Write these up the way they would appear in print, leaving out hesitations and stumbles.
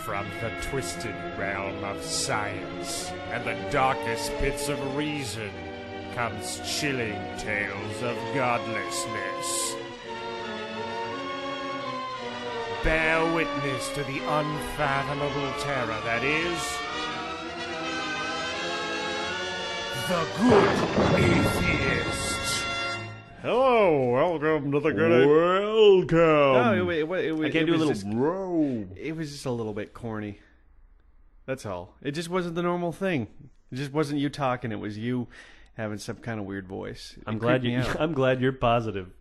From the twisted realm of science and the darkest pits of reason comes chilling tales of godlessness. Bear witness to the unfathomable terror that is the Good Atheist. Hello, welcome to the Good Welcome. No, I can't do a little bro. It was just a little bit corny. That's all. It just wasn't the normal thing. It just wasn't you talking. It was you having some kind of weird voice. I'm glad you're positive.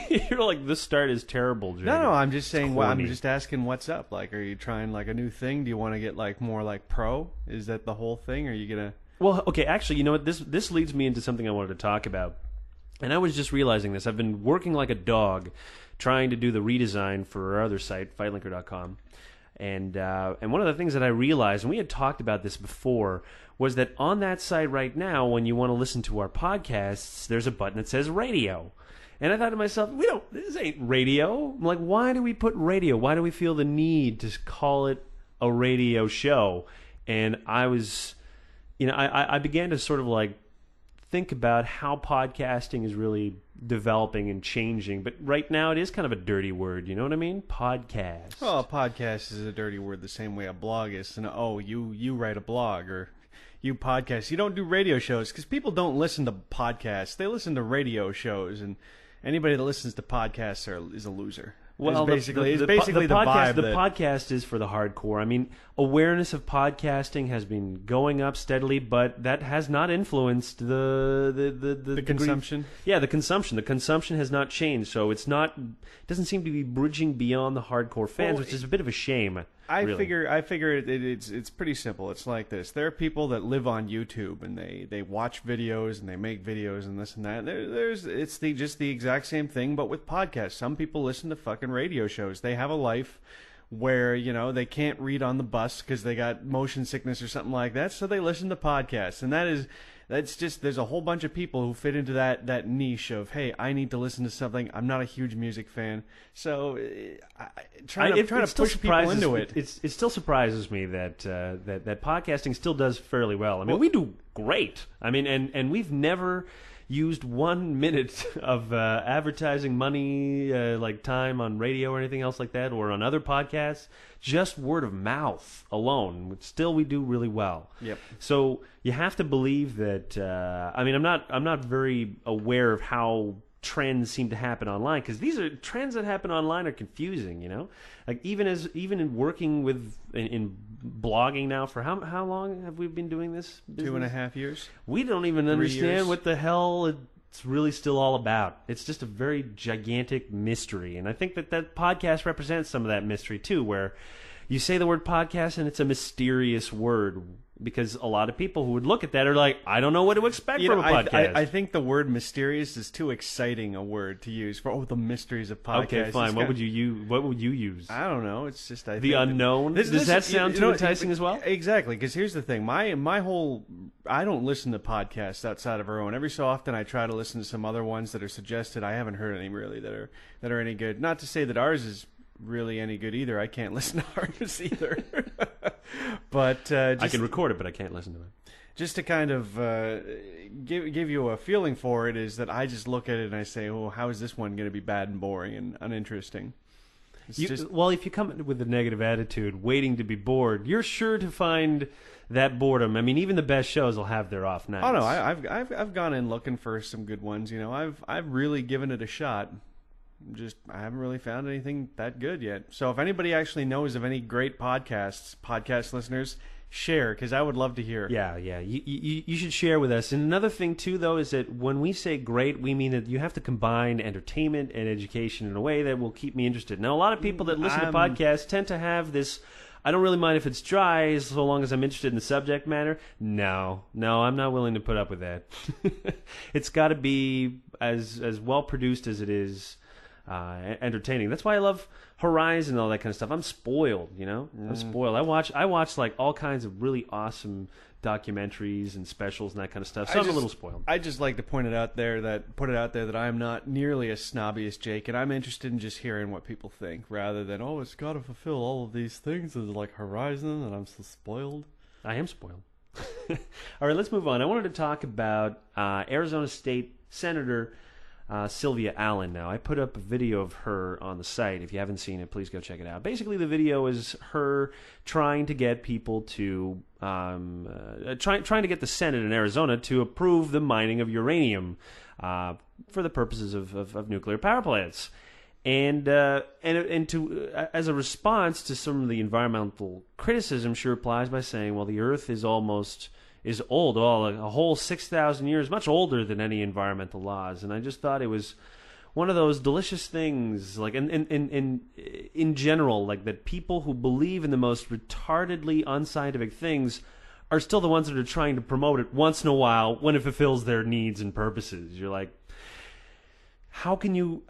You're like, this start is terrible, Jay. No, I'm just saying. I'm just asking what's up. Like, are you trying like a new thing? Do you want to get like more like pro? Is that the whole thing? Or are you gonna? Well, okay. Actually, you know what? This leads me into something I wanted to talk about. And I was just realizing this. I've been working like a dog trying to do the redesign for our other site, fightlinker.com. And one of the things that I realized, and we had talked about this before, was that on that site right now, when you want to listen to our podcasts, there's a button that says radio. And I thought to myself, this ain't radio. I'm like, why do we put radio? Why do we feel the need to call it a radio show? And I was, I began to sort of like think about how podcasting is really developing and changing. But right now it is kind of a dirty word. You know what I mean? Podcast. Well, a podcast is a dirty word the same way a blog is. And you write a blog or you podcast. You don't do radio shows because people don't listen to podcasts. They listen to radio shows, and anybody that listens to podcasts is a loser. Well, it's basically the vibe. The podcast is for the hardcore. I mean, awareness of podcasting has been going up steadily, but that has not influenced the consumption. Yeah, the consumption. The consumption has not changed, so it doesn't seem to be bridging beyond the hardcore fans, which is a bit of a shame. I figure it's pretty simple. It's like this. There are people that live on YouTube and they watch videos and they make videos and this and that. It's just the exact same thing, but with podcasts. Some people listen to fucking radio shows. They have a life where they can't read on the bus because they got motion sickness or something like that, so they listen to podcasts. And that's just, there's a whole bunch of people who fit into that niche of, hey, I need to listen to something. I'm not a huge music fan, so trying to push people into it. It still surprises me that podcasting still does fairly well. I mean, we do great. I mean, and we've never used 1 minute of advertising money, like time on radio or anything else like that, or on other podcasts. Just word of mouth alone. Still, we do really well. Yep. So you have to believe that. I mean, I'm not very aware of how trends seem to happen online, because these are trends that happen online are confusing. Like even in working in blogging now for how long have we been doing this business? 2.5 years. We don't even understand what the hell it's really still all about. It's just a very gigantic mystery, and I think that podcast represents some of that mystery too, where you say the word podcast and it's a mysterious word, because a lot of people who would look at that are like, I don't know what to expect from a podcast. I think the word mysterious is too exciting a word to use for the mysteries of podcasts. Okay, fine. What would you use? I don't know. It's just the unknown. Does that sound too enticing as well? Exactly, because here's the thing. My whole I don't listen to podcasts outside of our own. Every so often I try to listen to some other ones that are suggested. I haven't heard any really that are any good. Not to say that ours is really any good either. I can't listen to ours either. But I can record it, but I can't listen to it. Just to kind of give you a feeling for it, is that I just look at it and I say, oh, how is this one going to be bad and boring and uninteresting? Well, if you come with a negative attitude, waiting to be bored, you're sure to find that boredom. I mean, even the best shows will have their off nights. Oh no, I've gone in looking for some good ones. I've really given it a shot. I haven't really found anything that good yet. So if anybody actually knows of any great podcast listeners, share, because I would love to hear. Yeah. You should share with us. And another thing, too, though, is that when we say great, we mean that you have to combine entertainment and education in a way that will keep me interested. Now, a lot of people that listen to podcasts tend to have this, I don't really mind if it's dry so long as I'm interested in the subject matter. No, I'm not willing to put up with that. It's got to be as well produced as it is entertaining. That's why I love Horizon and all that kind of stuff. I'm spoiled, you know. I'm spoiled. I watch like all kinds of really awesome documentaries and specials and that kind of stuff. So I'm a little spoiled. I just like to put it out there that I'm not nearly as snobby as Jake, and I'm interested in just hearing what people think rather than it's got to fulfill all of these things as like Horizon, and I'm so spoiled. I am spoiled. All right, let's move on. I wanted to talk about Arizona State Senator Sylvia Allen. Now, I put up a video of her on the site. If you haven't seen it, please go check it out. Basically, the video is her trying to get people to trying to get the Senate in Arizona to approve the mining of uranium for the purposes of nuclear power plants. And as a response to some of the environmental criticism, she replies by saying, well, the Earth is old, a whole 6,000 years, much older than any environmental laws. And I just thought it was one of those delicious things, like in general, like that people who believe in the most retardedly unscientific things are still the ones that are trying to promote it once in a while when it fulfills their needs and purposes. You're like, how can you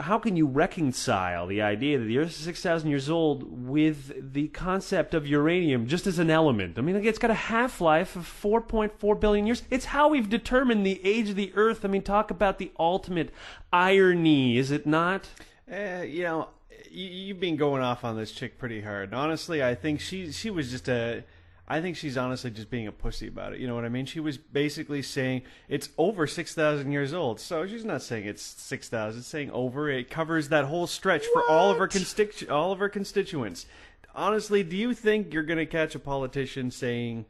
reconcile the idea that the Earth is 6,000 years old with the concept of uranium just as an element? I mean, it's got a half-life of 4.4 billion years. It's how we've determined the age of the Earth. I mean, talk about the ultimate irony, is it not? You've been going off on this chick pretty hard. Honestly, I think she was just I think she's honestly just being a pussy about it. You know what I mean? She was basically saying it's over 6,000 years old. So she's not saying it's 6,000. It's saying over. It covers that whole stretch for all of her constituents. Honestly, do you think you're going to catch a politician saying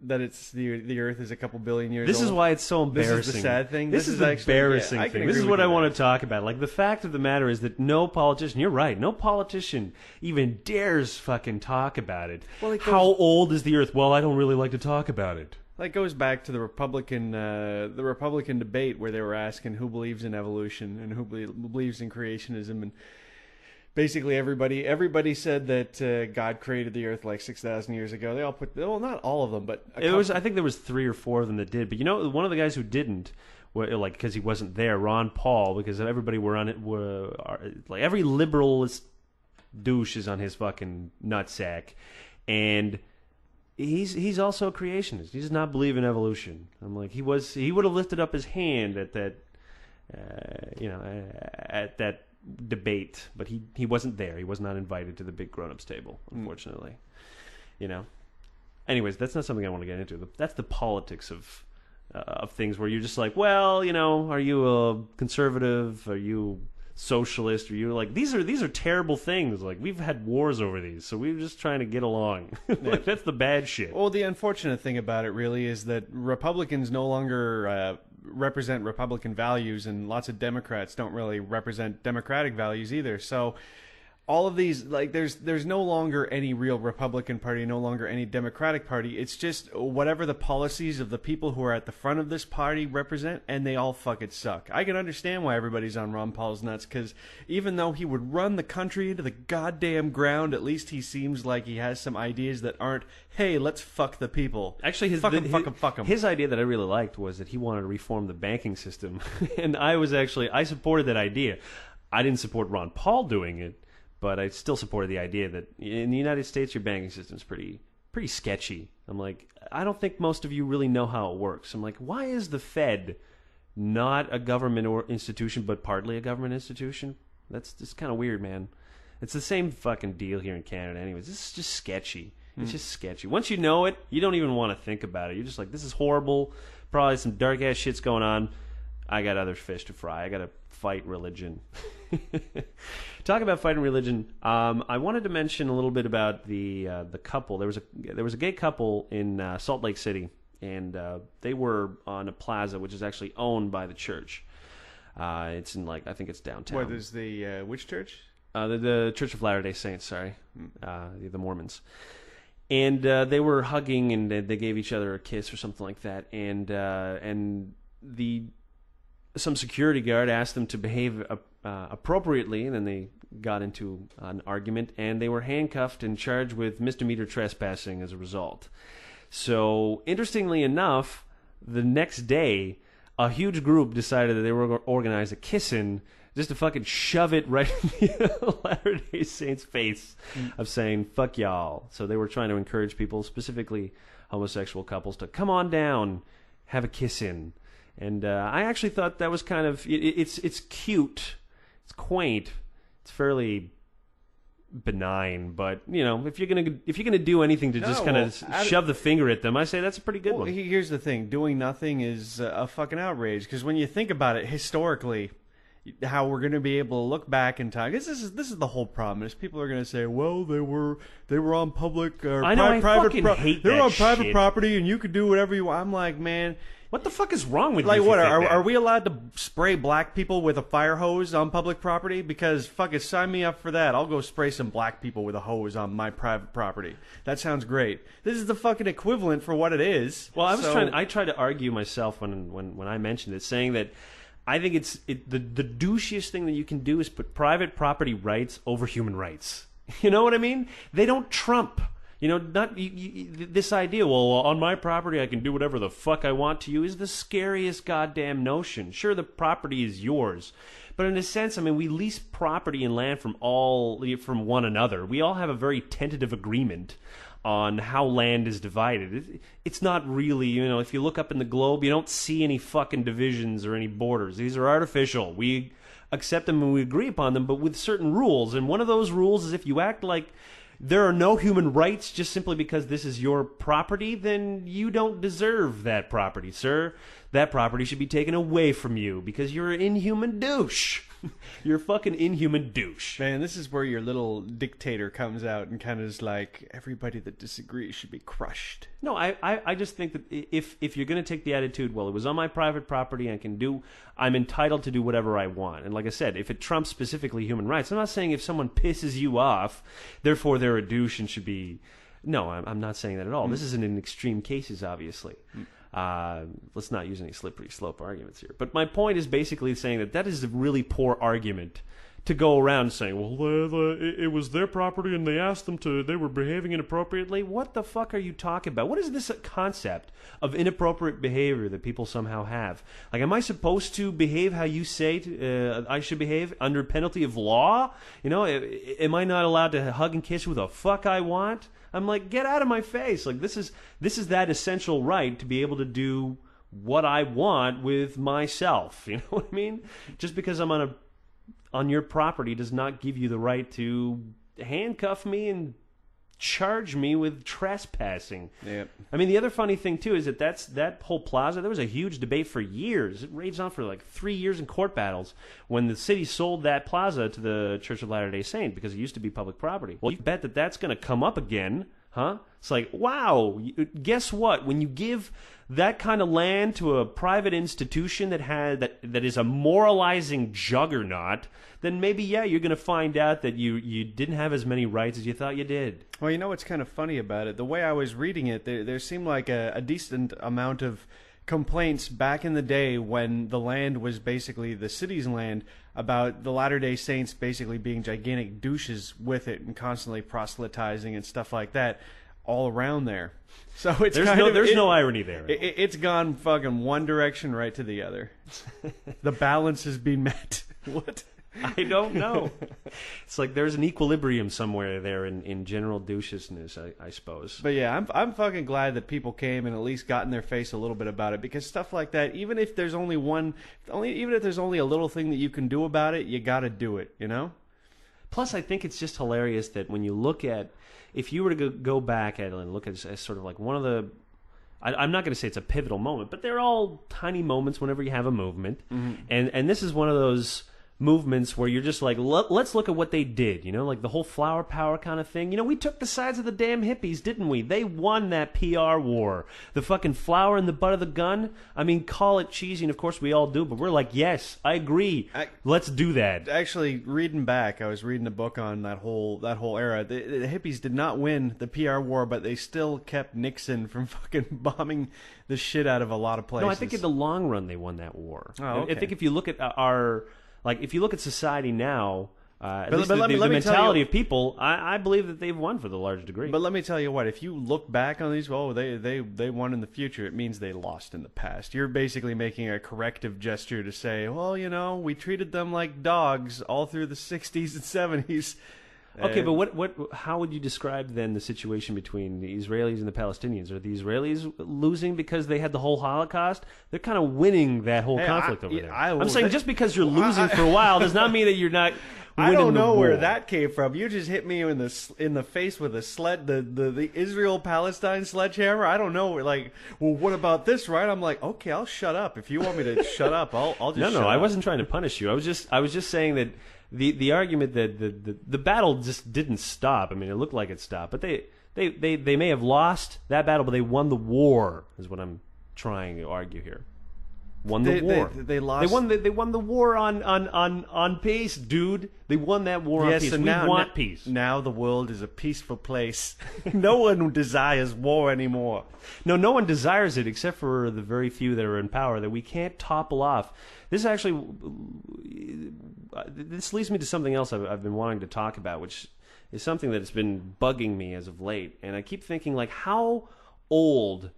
that it's the Earth is a couple billion years old? This is why it's so embarrassing. This is the sad thing. This is the embarrassing thing. This is what I want to talk about. Like, the fact of the matter is that no politician, you're right, no politician even dares fucking talk about it. Well, how old is the Earth? Well, I don't really like to talk about it. That goes back to the Republican debate where they were asking who believes in evolution and who believes in creationism, and basically everybody said that God created the Earth like 6,000 years ago. They all put, well, not all of them, but I think there was 3 or 4 of them that did. But you know, one of the guys who didn't, like, because he wasn't there, Ron Paul, because everybody were on it, like every liberalist douche is on his fucking nutsack, and he's also a creationist. He does not believe in evolution. I'm like, he would have lifted up his hand at that, at that debate, but he wasn't there. He was not invited to the big grown-ups table, unfortunately. You know. Anyways, that's not something I want to get into. That's the politics of things, where you're just like, well, you know, are you a conservative? Are you socialist? Are you like, these are terrible things. Like, we've had wars over these, so we're just trying to get along. Like, that's the bad shit. Well, the unfortunate thing about it really is that Republicans no longer represent Republican values, and lots of Democrats don't really represent Democratic values either. So all of these, like, there's no longer any real Republican Party, no longer any Democratic Party. It's just whatever the policies of the people who are at the front of this party represent, and they all fucking suck. I can understand why everybody's on Ron Paul's nuts, because even though he would run the country into the goddamn ground, at least he seems like he has some ideas that aren't, hey, let's fuck the people. Actually, fuck him. His idea that I really liked was that he wanted to reform the banking system, and I supported that idea. I didn't support Ron Paul doing it, but I still supported the idea that in the United States, your banking system's pretty sketchy. I'm like, I don't think most of you really know how it works. I'm like, why is the Fed not a government or institution, but partly a government institution? That's just kind of weird, man. It's the same fucking deal here in Canada anyways. This is just sketchy. It's just sketchy. Once you know it, you don't even want to think about it. You're just like, this is horrible. Probably some dark-ass shit's going on. I got other fish to fry. I got to fight religion. Talk about fighting religion. I wanted to mention a little bit about the couple. There was a gay couple in Salt Lake City, and they were on a plaza which is actually owned by the church. It's in, like, I think it's downtown. What is the which church? The Church of Latter-day Saints. Sorry, the Mormons. And they were hugging, and they gave each other a kiss or something like that. And some security guard asked them to behave appropriately, and then they got into an argument, and they were handcuffed and charged with misdemeanor trespassing as a result. So, interestingly enough, the next day, a huge group decided that they were going to organize a kiss-in just to fucking shove it right in the Latter-day Saints' face of saying, fuck y'all. So they were trying to encourage people, specifically homosexual couples, to come on down, have a kiss-in. And I actually thought that was kind of... It's cute. It's quaint. It's fairly benign, but if you're gonna do anything to just kind of shove the finger at them, I say that's a pretty good one. Here's the thing: doing nothing is a fucking outrage. Because when you think about it historically, how we're going to be able to look back in time, because this is the whole problem. Is people are going to say, well, they were on public or private property, and you could do whatever you want. I'm like, man. What the fuck is wrong with you? Like, what, are we allowed to spray black people with a fire hose on public property? Because, fuck it, sign me up for that. I'll go spray some black people with a hose on my private property. That sounds great. This is the fucking equivalent for what it is. Well, I tried to argue myself when I mentioned it, saying that I think the douchiest thing that you can do is put private property rights over human rights. You know what I mean? They don't trump. This idea, well, on my property I can do whatever the fuck I want to you, is the scariest goddamn notion. Sure, the property is yours, but in a sense, I mean, we lease property and land from one another. We all have a very tentative agreement on how land is divided. It's not really, if you look up in the globe, you don't see any fucking divisions or any borders. These are artificial. We accept them and we agree upon them, but with certain rules. And one of those rules is if you act like there are no human rights just simply because this is your property, then you don't deserve that property, sir. That property should be taken away from you because you're an inhuman douche. You're a fucking inhuman douche. Man, this is where your little dictator comes out and kind of is like, everybody that disagrees should be crushed. No, I just think that if you're going to take the attitude, well, it was on my private property, I'm entitled to do whatever I want. And like I said, if it trumps specifically human rights, I'm not saying if someone pisses you off, therefore they're a douche and should be... No, I'm not saying that at all. This isn't in extreme cases, obviously. Let's not use any slippery slope arguments here. But my point is basically saying that is a really poor argument to go around saying, well, it was their property and they asked them they were behaving inappropriately. What the fuck are you talking about? What is this concept of inappropriate behavior that people somehow have? Like, am I supposed to behave how you say I should behave under penalty of law? Am I not allowed to hug and kiss who the fuck I want? I'm like, get out of my face. Like, this is that essential right to be able to do what I want with myself. You know what I mean? Just because I'm on your property does not give you the right to handcuff me and charge me with trespassing. Yep. I mean, the other funny thing too is that whole plaza, there was a huge debate for years. It raged on for like 3 years in court battles when the city sold that plaza to the Church of Latter-day Saints because it used to be public property. Well, you bet that's going to come up again, huh? It's like, wow, guess what? When you give that kind of land to a private institution that is a moralizing juggernaut, then maybe, yeah, you're going to find out that you didn't have as many rights as you thought you did. Well, you know what's kind of funny about it? The way I was reading it, there seemed like a decent amount of complaints back in the day when the land was basically the city's land about the Latter-day Saints basically being gigantic douches with it and constantly proselytizing and stuff like that all around there. So it's there's no irony there. It's gone fucking one direction right to the other. The balance has been met. What? I don't know. It's like there's an equilibrium somewhere there in general douchesness, I suppose. But yeah, I'm fucking glad that people came and at least got in their face a little bit about it, because stuff like that, even if there's only a little thing that you can do about it, you got to do it, Plus, I think it's just hilarious that when you look at, if you were to go back at it and look at it as sort of like one of the, I'm not going to say it's a pivotal moment, but they're all tiny moments whenever you have a movement, and this is one of those movements where you're just like, let's look at what they did, like the whole flower power kind of thing. We took the sides of the damn hippies, didn't we? They won that PR war. The fucking flower in the butt of the gun, I mean, call it cheesy, and of course we all do, but we're like, yes, I agree. Let's do that. Actually, reading back, I was reading a book on that whole era. The hippies did not win the PR war, but they still kept Nixon from fucking bombing the shit out of a lot of places. No, I think in the long run they won that war. Oh, okay. I think if you look at if you look at society now, At least the mentality of people, I believe that they've won for the large degree. But let me tell you what, if you look back on these, they won in the future, it means they lost in the past. You're basically making a corrective gesture to say, well, we treated them like dogs all through the 60s and 70s. Okay, but how would you describe then the situation between the Israelis and the Palestinians? Are the Israelis losing because they had the whole Holocaust? They're kind of winning that whole conflict over there. I'm saying just because you're losing for a while does not mean that you're not winning. I don't know the war. where that came from. You just hit me in the face with the Israel-Palestine sledgehammer. I don't know. Like, well, what about this, right? I'm like, okay, I'll shut up. If you want me to shut up, I'll just shut up. No, I wasn't trying to punish you. I was just saying that the argument that the battle just didn't stop. I mean, it looked like it stopped, but they may have lost that battle, but they won the war. Is what I'm trying to argue here. Won the war. They lost. They won the war on peace, dude. They won that war on peace. And we want peace. Now the world is a peaceful place. No one desires war anymore. No one desires it except for the very few that are in power that we can't topple off. This actually, this leads me to something else I've been wanting to talk about, which is something that's been bugging me as of late. And I keep thinking, like, how old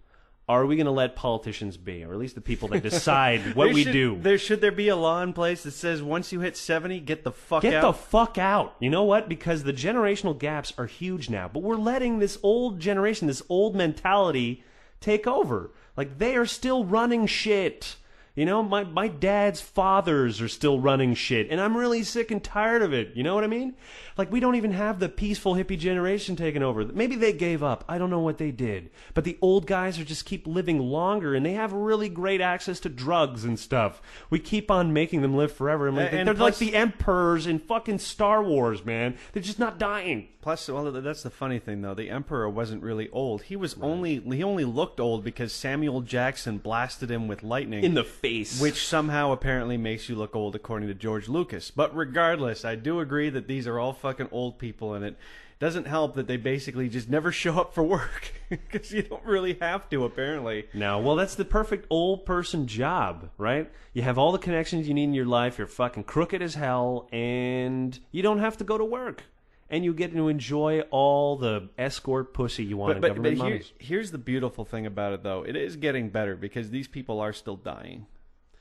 are we going to let politicians be, or at least the people that decide what we do? Should there be a law in place that says once you hit 70, get the fuck out? Get the fuck out. You know what? Because the generational gaps are huge now. But we're letting this old generation, this old mentality take over. Like, they are still running shit. You know, my dad's fathers are still running shit, and I'm really sick and tired of it. You know what I mean? Like, we don't even have the peaceful hippie generation taking over. Maybe they gave up. I don't know what they did. But the old guys are just keep living longer, and they have really great access to drugs and stuff. We keep on making them live forever. And they're like the emperors in fucking Star Wars, man. They're just not dying. Plus, well, that's the funny thing, though. The Emperor wasn't really old. He only looked old because Samuel Jackson blasted him with lightning in the face, which somehow apparently makes you look old, according to George Lucas. But regardless, I do agree that these are all fucking old people, and it doesn't help that they basically just never show up for work because you don't really have to, apparently. No, well, that's the perfect old person job, right? You have all the connections you need in your life. You're fucking crooked as hell, and you don't have to go to work. And you get to enjoy all the escort pussy you want in government money. Here's the beautiful thing about it, though. It is getting better because these people are still dying.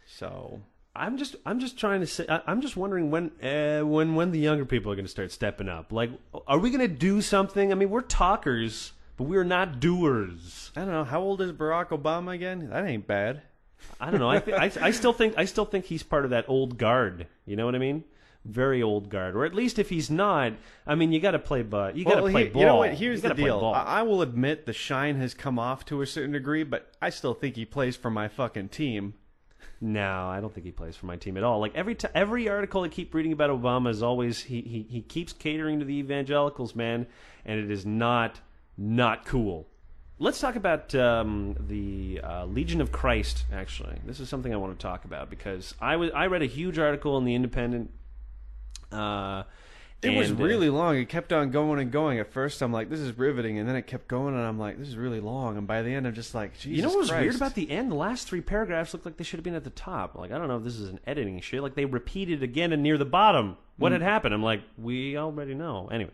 So I'm just trying to say. I'm just wondering when the younger people are going to start stepping up. Like, are we going to do something? I mean, we're talkers, but we're not doers. I don't know. How old is Barack Obama again? That ain't bad. I don't know. I still think he's part of that old guard. You know what I mean? Very old guard, or at least if he's not, I mean, you got to play ball. You know what? Here's the deal. I will admit the shine has come off to a certain degree, but I still think he plays for my fucking team. No, I don't think he plays for my team at all. Like every article I keep reading about Obama is always he keeps catering to the evangelicals, man, and it is not cool. Let's talk about the Legion of Christ. Actually, this is something I want to talk about because I read a huge article in the Independent. It was really long. It kept on going and going. At first, I'm like, this is riveting, and then it kept going, and I'm like, this is really long. And by the end, I'm just like, Jesus Christ. You know what was weird about the end? The last 3 paragraphs looked like they should have been at the top. Like, I don't know if this is an editing shit. Like, they repeated again and near the bottom what had happened. I'm like, we already know. Anyways,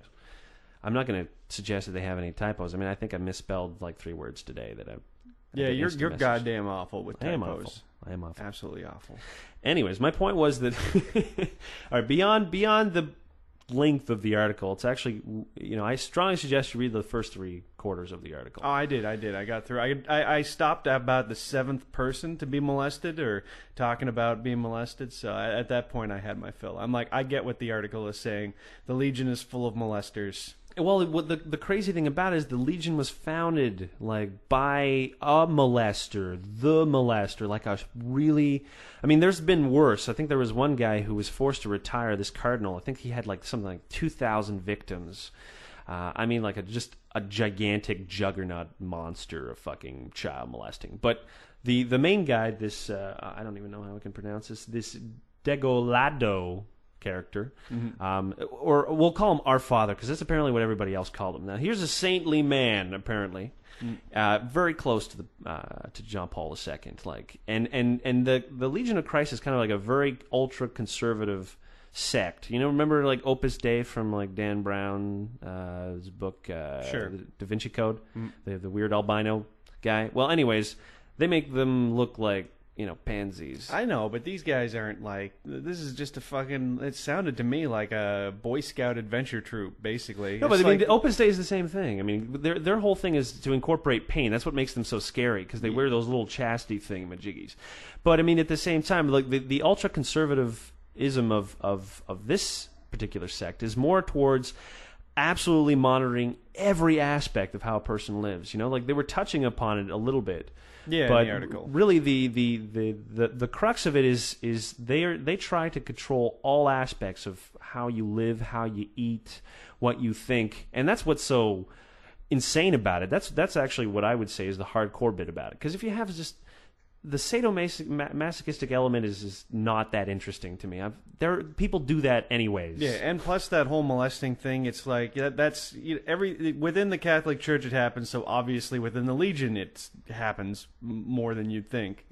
I'm not going to suggest that they have any typos. I mean, I think I misspelled like 3 words today that I... Yeah, you're goddamn awful with typos. I am awful. Absolutely awful. Anyways, my point was that all right, beyond the length of the article, it's actually, you know, I strongly suggest you read the first 3 quarters of the article. Oh, I did. I got through. I stopped about the 7th person to be molested or talking about being molested. So at that point, I had my fill. I'm like, I get what the article is saying. The Legion is full of molesters. Well, the crazy thing about it is the Legion was founded like by a molester, the molester, like a really... I mean, there's been worse. I think there was one guy who was forced to retire, this cardinal. I think he had like something like 2,000 victims. I mean, like just a gigantic juggernaut monster of fucking child molesting. But the main guy, this, I don't even know how I can pronounce this Degolado character, or we'll call him Our Father, because that's apparently what everybody else called him. Now, here's a saintly man, apparently, very close to John Paul II. Like, and the Legion of Christ is kind of like a very ultra conservative sect. You know, remember like Opus Dei from like Dan Brown, his book, Sure. the Da Vinci Code, the weird albino guy. Well, anyways, they make them look like, you know, pansies. I know, but these guys aren't like. This is just a fucking. It sounded to me like a Boy Scout adventure troop, basically. No, It's but I mean, like, the Opus Dei is the same thing. I mean, their whole thing is to incorporate pain. That's what makes them so scary, because they wear those little chastity thingamajiggies. But I mean, at the same time, like the ultra conservatism of this particular sect is more towards absolutely monitoring every aspect of how a person lives. You know, like they were touching upon it a little bit. yeah, But in the article. really, the crux of it is they try to control all aspects of how you live, how you eat, what you think, and that's what's so insane about it. That's actually what I would say is the hardcore bit about it. Because if you have just the sadomasochistic element is not that interesting to me. People do that anyways. Yeah, and plus that whole molesting thing, it's like that's within the Catholic Church it happens, so obviously within the Legion it happens more than you'd think.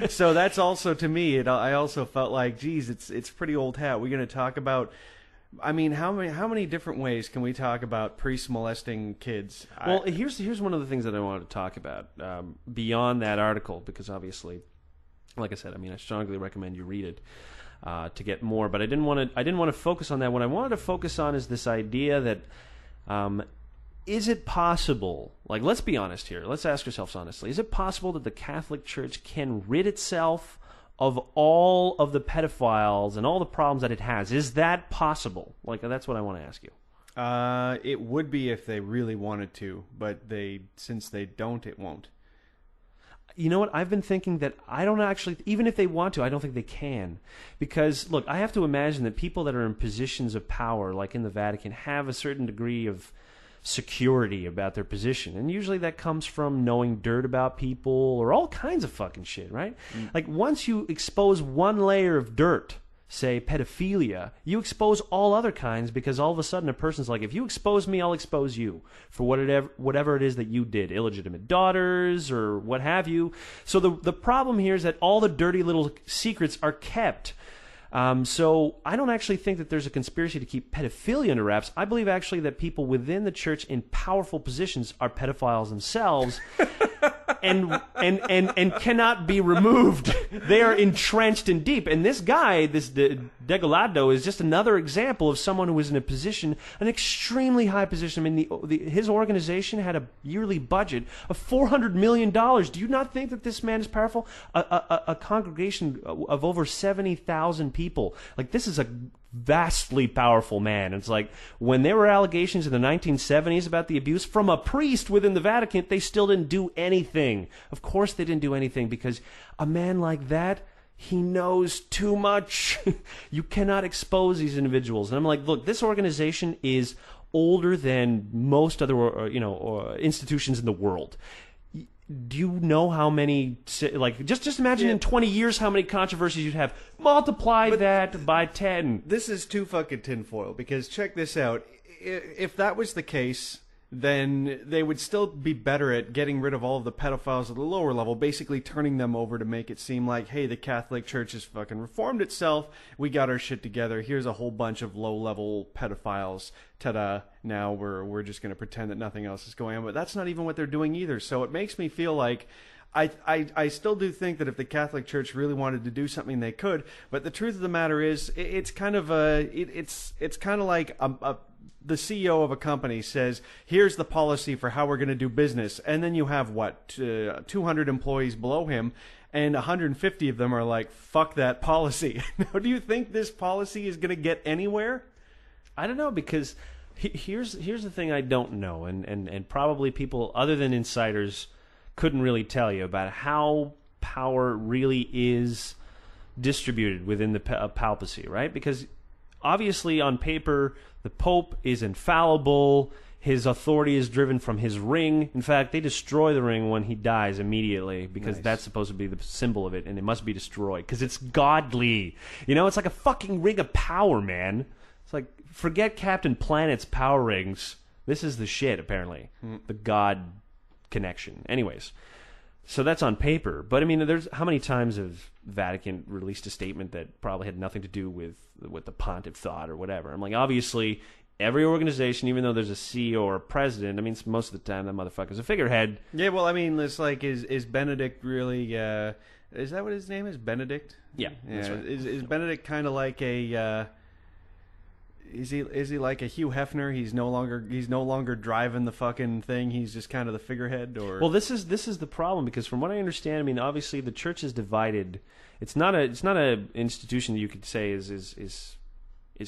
So that's also, to me, I also felt like, geez, it's pretty old hat. We're going to talk about. I mean, how many different ways can we talk about priests molesting kids? Well, here's one of the things that I wanted to talk about beyond that article, because obviously, like I said, I mean, I strongly recommend you read it to get more. But I didn't want to focus on that. What I wanted to focus on is this idea that is it possible? Like, let's be honest here. Let's ask ourselves honestly: is it possible that the Catholic Church can rid itself of all of the pedophiles and all the problems that it has? Is that possible? Like, that's what I want to ask you. It would be if they really wanted to, but since they don't, it won't. You know what? I've been thinking that I don't actually, even if they want to, I don't think they can. Because, look, I have to imagine that people that are in positions of power, like in the Vatican, have a certain degree of security about their position, and usually that comes from knowing dirt about people or all kinds of fucking shit, right? Like, once you expose one layer of dirt, say pedophilia, you expose all other kinds, because all of a sudden a person's like, if you expose me, I'll expose you for whatever it is that you did, illegitimate daughters or what have you. So the problem here is that all the dirty little secrets are kept. So I don't actually think that there's a conspiracy to keep pedophilia under wraps. I believe actually that people within the church in powerful positions are pedophiles themselves and cannot be removed. They are entrenched in deep. And this guy, this Degollado, is just another example of someone who was in a position, an extremely high position. I mean, his organization had a yearly budget of $400 million. Do you not think that this man is powerful? A congregation of over 70,000 people. Like, this is a vastly powerful man. It's like, when there were allegations in the 1970s about the abuse from a priest within the Vatican, they still didn't do anything. Of course they didn't do anything, because a man like that, he knows too much. You cannot expose these individuals. And I'm like, look, this organization is older than most other institutions in the world. Do you know how many, like, just imagine in 20 years how many controversies you'd have. Multiply that by 10. This is too fucking tinfoil, because check this out. If that was the case, then they would still be better at getting rid of all of the pedophiles at the lower level, basically turning them over to make it seem like, hey, the Catholic Church has fucking reformed itself, we got our shit together, here's a whole bunch of low-level pedophiles, ta-da, now we're just going to pretend that nothing else is going on. But that's not even what they're doing either, so it makes me feel like I still do think that if the Catholic Church really wanted to do something, they could. But the truth of the matter is, it's kind of like the CEO of a company says, here's the policy for how we're going to do business. And then you have, 200 employees below him, and 150 of them are like, fuck that policy. Now, do you think this policy is going to get anywhere? I don't know, because here's the thing I don't know, and probably people other than insiders couldn't really tell you about how power really is distributed within the papacy, right? Because obviously on paper, the Pope is infallible. His authority is driven from his ring. In fact, they destroy the ring when he dies immediately, because that's supposed to be the symbol of it, and it must be destroyed because it's godly. You know, it's like a fucking ring of power, man. It's like, forget Captain Planet's power rings. This is the shit, apparently. The God connection. Anyways, So that's on paper. But I mean, there's how many times have Vatican released a statement that probably had nothing to do with what the pontiff thought or whatever? I'm like, obviously, every organization, even though there's a CEO or a president, I mean, most of the time that motherfucker's a figurehead. Yeah, well, I mean, it's like, is Benedict really? Is that what his name is? Benedict? Yeah. That's right. Is Benedict kind of like a? Is he like a Hugh Hefner? He's no longer driving the fucking thing. He's just kind of the figurehead. Or well, this is the problem, because from what I understand, I mean, obviously the church is divided. It's not a institution that you could say is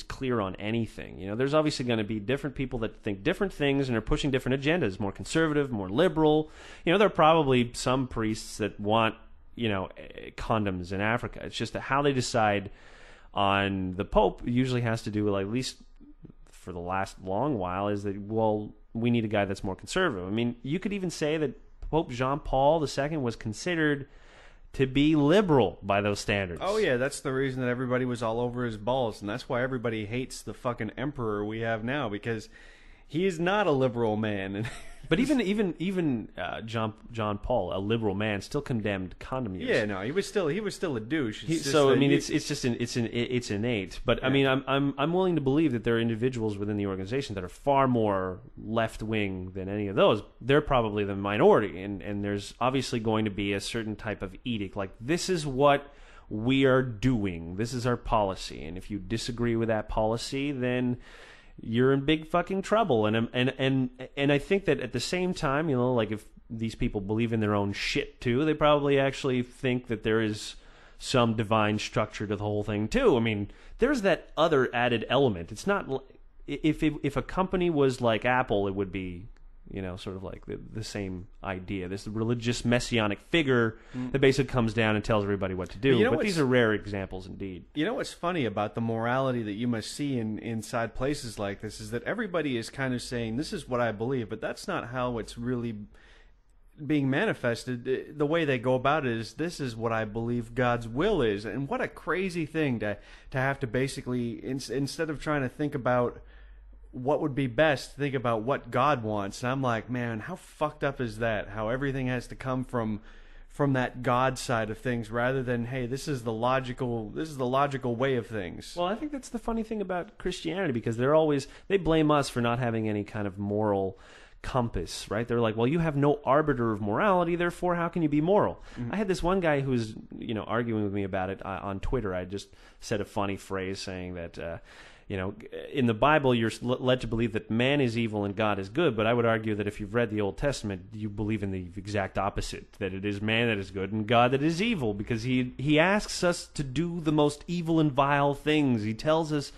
clear on anything. You know, there's obviously going to be different people that think different things and are pushing different agendas, more conservative, more liberal. You know, there are probably some priests that want, you know, condoms in Africa. It's just that how they decide on the Pope usually has to do with, like, at least for the last long while, is that, well, we need a guy that's more conservative. I mean, you could even say that Pope Jean Paul II was considered to be liberal by those standards. Oh yeah, that's the reason that everybody was all over his balls, and that's why everybody hates the fucking emperor we have now, because he is not a liberal man. But even John Paul, a liberal man, still condemned condom use. Yeah, no, he was still a douche. So I mean, it's innate. But yeah. I mean, I'm willing to believe that there are individuals within the organization that are far more left wing than any of those. They're probably the minority, and there's obviously going to be a certain type of edict, like, this is what we are doing, this is our policy, and if you disagree with that policy, then you're in big fucking trouble. And I think that at the same time, you know, like, if these people believe in their own shit too, they probably actually think that there is some divine structure to the whole thing too. I mean, there's that other added element. It's not, if a company was like Apple, it would be, you know, sort of like the same idea. This religious messianic figure that basically comes down and tells everybody what to do. But these are rare examples indeed. You know what's funny about the morality that you must see inside places like this is that everybody is kind of saying, this is what I believe, but that's not how it's really being manifested. The way they go about it is, this is what I believe God's will is. And what a crazy thing to have to basically, instead of trying to think about what would be best, think about what God wants. And I'm like, man, how fucked up is that? How everything has to come from that God side of things, rather than, hey, this is the logical way of things. Well, I think that's the funny thing about Christianity, because they blame us for not having any kind of moral compass, right? They're like, well, you have no arbiter of morality, therefore how can you be moral? Mm-hmm. I had this one guy who was, you know, arguing with me about it on Twitter. I just said a funny phrase saying that you know, in the Bible, you're led to believe that man is evil and God is good, but I would argue that if you've read the Old Testament, you believe in the exact opposite, that it is man that is good and God that is evil, because he asks us to do the most evil and vile things. He tells us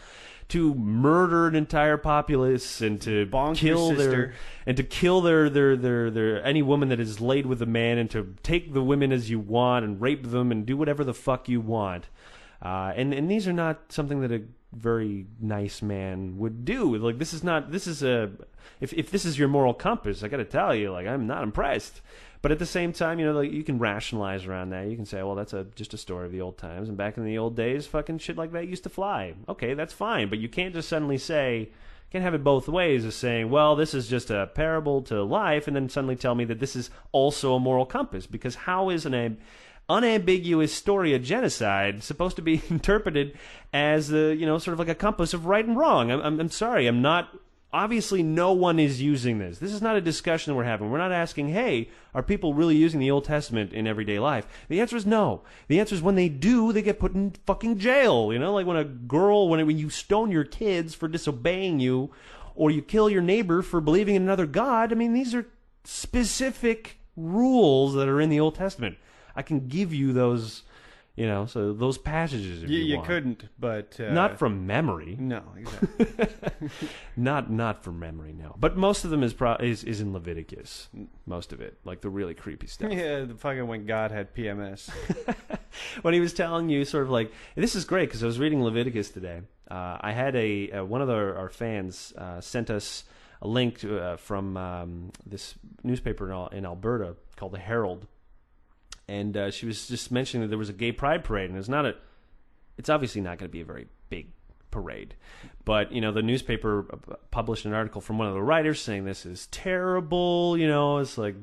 to murder an entire populace and to kill their any woman that is laid with a man, and to take the women as you want and rape them and do whatever the fuck you want. And these are not something that a very nice man would do. Like, if this is your moral compass, I got to tell you, like, I'm not impressed. But at the same time, you know, like, you can rationalize around that. You can say, well, that's just a story of the old times, and back in the old days, fucking shit like that used to fly. Okay, that's fine, but you can't just suddenly say, can't have it both ways, of saying, well, this is just a parable to life, and then suddenly tell me that this is also a moral compass. Because how is an unambiguous story of genocide supposed to be interpreted as sort of like a compass of right and wrong? I'm sorry, I'm not. Obviously, no one is using this. This is not a discussion we're having. We're not asking, hey, are people really using the Old Testament in everyday life? The answer is no. The answer is, when they do, they get put in fucking jail. You know, like when you stone your kids for disobeying you, or you kill your neighbor for believing in another god. I mean, these are specific rules that are in the Old Testament. I can give you those, so those passages if you want. You couldn't, but... not from memory. No, exactly. not from memory, no. But most of them is in Leviticus. Most of it. Like the really creepy stuff. Yeah, the fucking when God had PMS. When he was telling you sort of like... This is great, because I was reading Leviticus today. I had one of our fans sent us a link from this newspaper in Alberta called The Herald. And she was just mentioning that there was a gay pride parade, and it's obviously not going to be a very big parade. But, the newspaper published an article from one of the writers saying this is terrible, it's like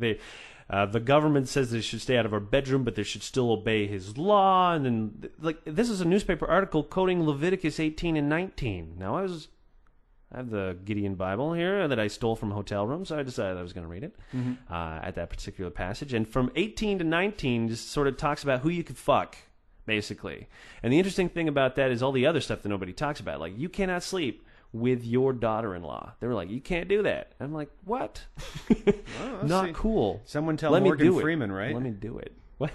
The government says they should stay out of our bedroom, but they should still obey his law. And then, like, this is a newspaper article quoting Leviticus 18 and 19. Now, I have the Gideon Bible here that I stole from a hotel room, so I decided I was going to read it at that particular passage. And from 18 to 19 just sort of talks about who you could fuck, basically. And the interesting thing about that is all the other stuff that nobody talks about. Like, you cannot sleep with your daughter-in-law. They were like, you can't do that. I'm like, what? Not cool. Someone tell Morgan Freeman, right? Let me do it. What?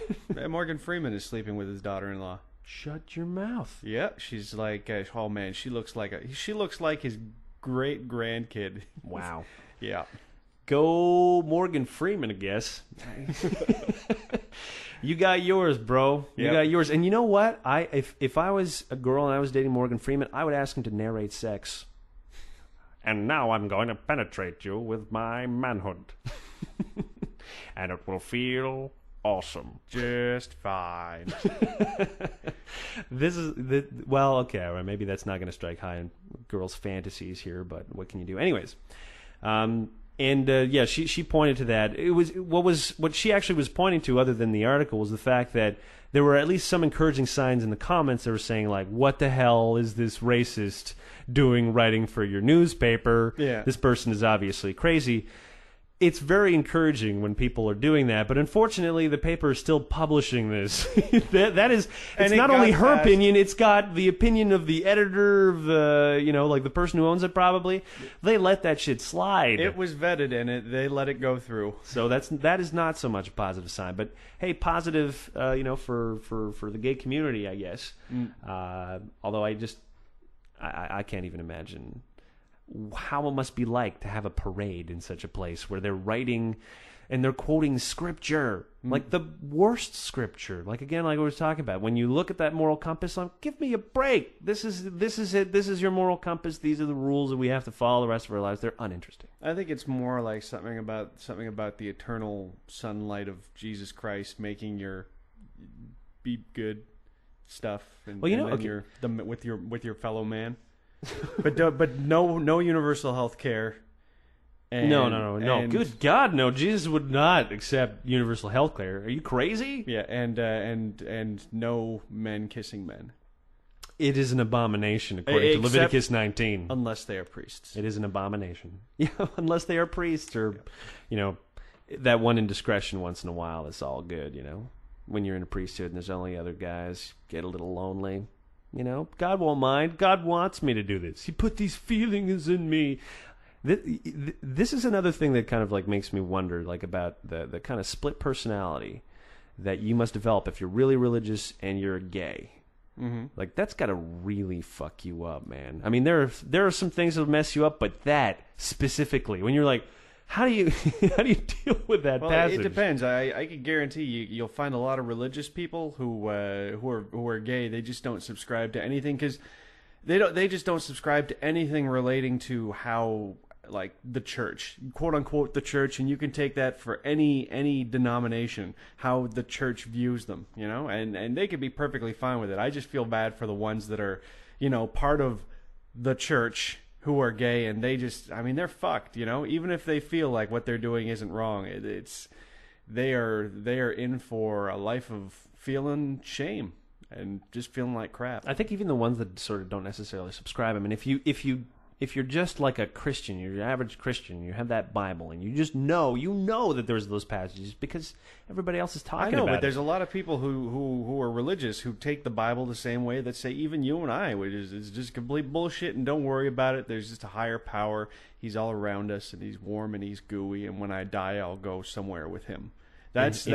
Morgan Freeman is sleeping with his daughter-in-law. Shut your mouth. Yeah, she's like, oh man, she looks like his great grandkid. Wow. Yeah. Go Morgan Freeman, I guess. You got yours, bro. You got yours. And you know what? If I was a girl and I was dating Morgan Freeman, I would ask him to narrate sex. And now I'm going to penetrate you with my manhood. And it will feel awesome. Just fine. Well, okay, all right, maybe that's not going to strike high in girls' fantasies here, but what can you do? Anyways, she pointed to that. It was what she actually was pointing to, other than the article, was the fact that there were at least some encouraging signs in the comments that were saying, like, what the hell is this racist doing writing for your newspaper? Yeah. This person is obviously crazy. It's very encouraging when people are doing that, but unfortunately, the paper is still publishing this. That is, it's not only her opinion; it's got the opinion of the editor, of like the person who owns it. Probably, they let that shit slide. It was vetted, and they let it go through. So that is not so much a positive sign. But hey, positive, for the gay community, I guess. Although I can't even imagine how it must be like to have a parade in such a place where they're writing and they're quoting scripture, like the worst scripture. Like, again, like we were talking about, when you look at that moral compass, give me a break. This is it. This is your moral compass. These are the rules that we have to follow the rest of our lives. They're uninteresting. I think it's more like something about the eternal sunlight of Jesus Christ making your be good stuff, and, with your fellow man. but no universal health care. No. Good God, no. Jesus would not accept universal health care. Are you crazy? Yeah, and no men kissing men. It is an abomination, according to Leviticus 19. Unless they are priests. It is an abomination. Yeah, unless they are priests, or, that one indiscretion once in a while, it's all good, When you're in a priesthood and there's only other guys, get a little lonely. God won't mind. God wants me to do this. He put these feelings in me. This is another thing that kind of like makes me wonder, like, about the kind of split personality that you must develop if you're really religious and you're gay. Mm-hmm. Like, that's got to really fuck you up, man. I mean, there are some things that'll mess you up, but that specifically, when you're like, how do you deal with that passage? It depends. I can guarantee you'll find a lot of religious people who are gay. They just don't subscribe to anything, because they just don't subscribe to anything relating to how, like, the church, quote unquote, the church, and you can take that for any denomination, how the church views them, and they could be perfectly fine with it. I just feel bad for the ones that are, part of the church, who are gay, and they're fucked, even if they feel like what they're doing isn't wrong. They are in for a life of feeling shame and just feeling like crap. I think even the ones that sort of don't necessarily subscribe, I mean, if you're just like a Christian, you're your average Christian, you have that Bible, and you just know that there's those passages because everybody else is talking about it. I know, but there's a lot of people who are religious who take the Bible the same way that say even you and I, which is it's just complete bullshit, and don't worry about it. There's just a higher power. He's all around us, and he's warm and he's gooey, and when I die, I'll go somewhere with him. That's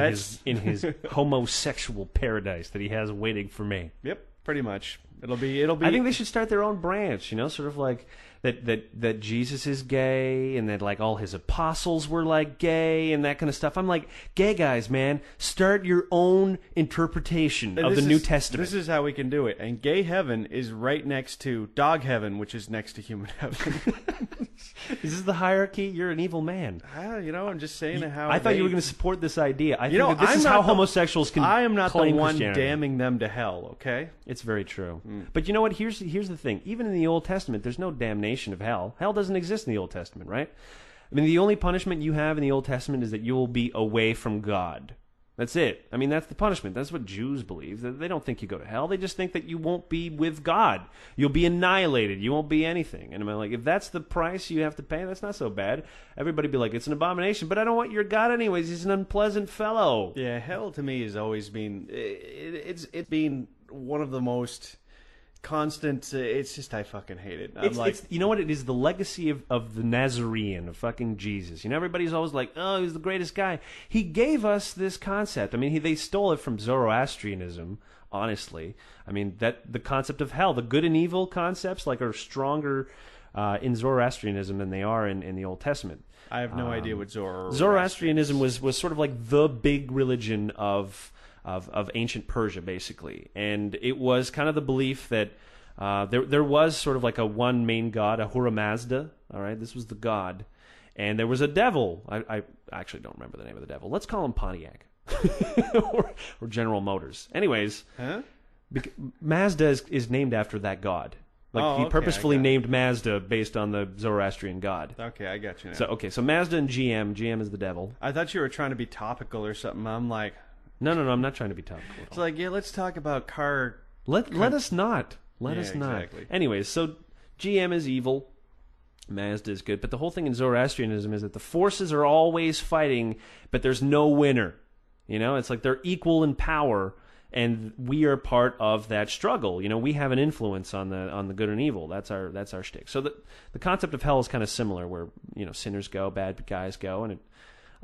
in his homosexual paradise that he has waiting for me. Yep, pretty much. It'll be. I think they should start their own branch. Sort of like that Jesus is gay, and that like all his apostles were like gay, and that kind of stuff. I'm like, gay guys, man, start your own interpretation of the New Testament. This is how we can do it. And gay heaven is right next to dog heaven, which is next to human heaven. Is this the hierarchy? You're an evil man. I'm just saying how. I thought you were going to support this idea. I think that this is how homosexuals can. I am not the one Christianity. damning them to hell. Okay, it's very true. But you know what? Here's the thing. Even in the Old Testament, there's no damnation of hell. Hell doesn't exist in the Old Testament, right? I mean, the only punishment you have in the Old Testament is that you will be away from God. That's it. I mean, that's the punishment. That's what Jews believe. They don't think you go to hell. They just think that you won't be with God. You'll be annihilated. You won't be anything. And I'm like, if that's the price you have to pay, that's not so bad. Everybody be like, it's an abomination, but I don't want your God anyways. He's an unpleasant fellow. Yeah, hell to me has always been... It's been one of the most... constant. It's just I fucking hate it. It's you know what it is, the legacy of the Nazarene, of fucking Jesus. You know, everybody's always like, oh, he's the greatest guy. He gave us this concept. I mean, they stole it from Zoroastrianism. Honestly, I mean that the concept of hell, the good and evil concepts, like are stronger in Zoroastrianism than they are in the Old Testament. I have no idea what Zoroastrianism was sort of like the big religion of ancient Persia, basically. And it was kind of the belief that there was sort of like a one main god, Ahura Mazda. All right, this was the god. And there was a devil. I actually don't remember the name of the devil. Let's call him Pontiac. or General Motors. Anyways, Mazda is named after that god. Like he purposefully named Mazda based on the Zoroastrian god. Okay, I got you now. So Mazda and GM is the devil. I thought you were trying to be topical or something. I'm like... No, I'm not trying to be topical. It's like, yeah, let's talk about car... Let us not. Let us not. Exactly. Anyways, so GM is evil. Mazda is good. But the whole thing in Zoroastrianism is that the forces are always fighting, but there's no winner. You know, it's like they're equal in power, and we are part of that struggle. You know, we have an influence on the good and evil. That's our shtick. So the concept of hell is kind of similar, where, you know, sinners go, bad guys go, and it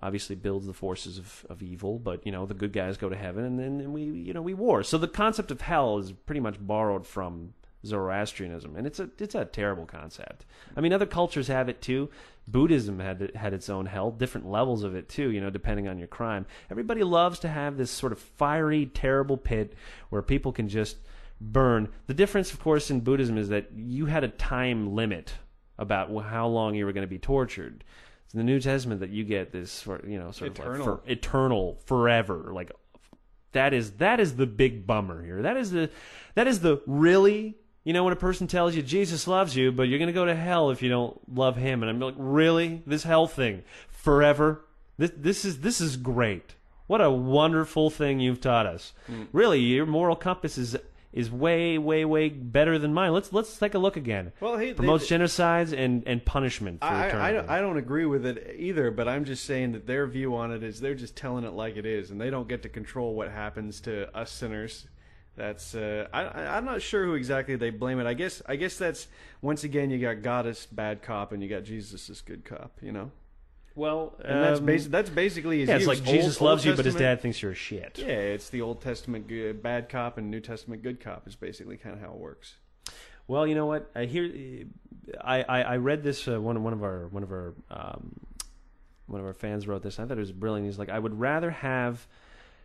obviously builds the forces of evil, but, you know, the good guys go to heaven, and then we war. So the concept of hell is pretty much borrowed from Zoroastrianism, and it's a terrible concept. I mean, other cultures have it too. Buddhism had its own hell, different levels of it too, you know, depending on your crime. Everybody loves to have this sort of fiery, terrible pit where people can just burn. The difference, of course, in Buddhism is that you had a time limit about how long you were going to be tortured. It's in the New Testament that you get this, you know, sort eternal. of like eternal, forever. Like that is the big bummer here. That is the really. You know, when a person tells you Jesus loves you, but you're going to go to hell if you don't love him, and I'm like, really? This hell thing forever? This is great. What a wonderful thing you've taught us. Really, your moral compass is way, way, way better than mine. Let's take a look again. Well, promotes genocides and punishment for eternity. I don't agree with it either, but I'm just saying that their view on it is they're just telling it like it is, and they don't get to control what happens to us sinners. That's I'm not sure who exactly they blame it. I guess that's, once again, you got God as bad cop and you got Jesus as good cop. You know. Well, and that's basically his it's like Jesus loves you, but his Testament. dad thinks you're a shit. Yeah, it's the Old Testament bad cop and New Testament good cop is basically kind of how it works. Well, you know what? I read this. One of our fans wrote this. I thought it was brilliant. He's like, I would rather have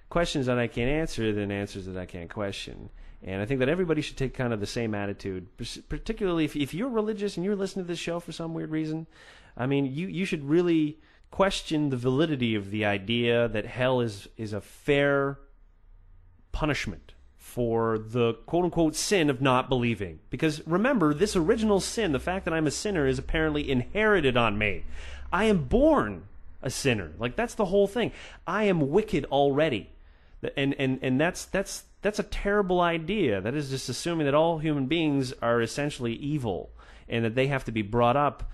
questions that I can't answer than answers that I can't question. And I think that everybody should take kind of the same attitude, particularly if you're religious and you're listening to this show for some weird reason. I mean, you should really question the validity of the idea that hell is a fair punishment for the quote-unquote sin of not believing. Because remember, this original sin, the fact that I'm a sinner, is apparently inherited on me. I am born a sinner. Like, that's the whole thing. I am wicked already. And that's a terrible idea. That is just assuming that all human beings are essentially evil and that they have to be brought up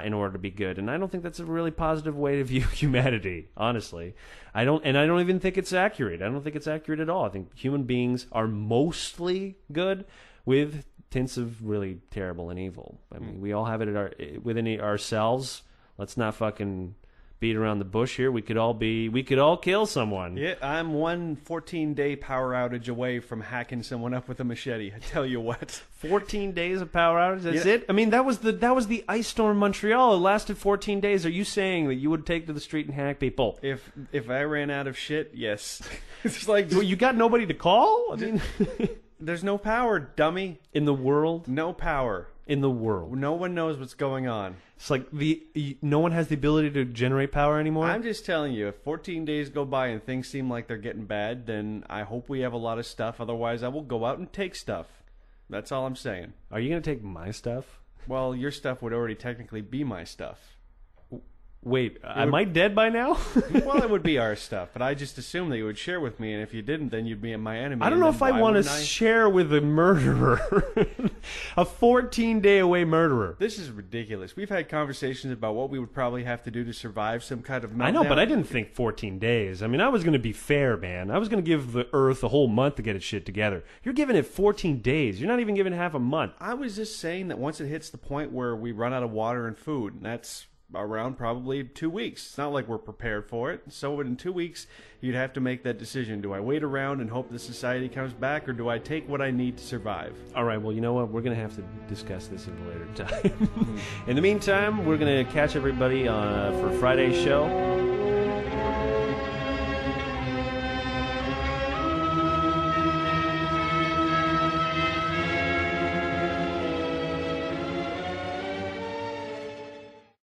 in order to be good. And I don't think that's a really positive way to view humanity, honestly. I don't even think it's accurate. I don't think it's accurate at all. I think human beings are mostly good with tints of really terrible and evil. I mean, we all have it within ourselves. Let's not fucking beat around the bush here. We could all kill someone. Yeah, I'm one 14-day power outage away from hacking someone up with a machete. I tell you what. 14 days of power outage? That's it? I mean, that was the ice storm in Montreal. It lasted 14 days. Are you saying that you would take to the street and hack people? If I ran out of shit, yes. It's like, well, you got nobody to call? I mean, there's no power, dummy. In the world? No power. In the world. No one knows what's going on. It's like no one has the ability to generate power anymore? I'm just telling you, if 14 days go by and things seem like they're getting bad, then I hope we have a lot of stuff. Otherwise, I will go out and take stuff. That's all I'm saying. Are you going to take my stuff? Well, your stuff would already technically be my stuff. Wait, am I dead by now? Well, it would be our stuff, but I just assumed that you would share with me, and if you didn't, then you'd be my enemy. I don't know if I want to share with a murderer. A 14-day away murderer. This is ridiculous. We've had conversations about what we would probably have to do to survive some kind of meltdown. I know, but I didn't think 14 days. I mean, I was going to be fair, man. I was going to give the Earth a whole month to get its shit together. You're giving it 14 days. You're not even giving half a month. I was just saying that once it hits the point where we run out of water and food, and that's around probably 2 weeks. It's not like we're prepared for it. So in 2 weeks, you'd have to make that decision. Do I wait around and hope the society comes back, or do I take what I need to survive? All right, well, you know what? We're going to have to discuss this at a later time. In the meantime, we're going to catch everybody for Friday's show.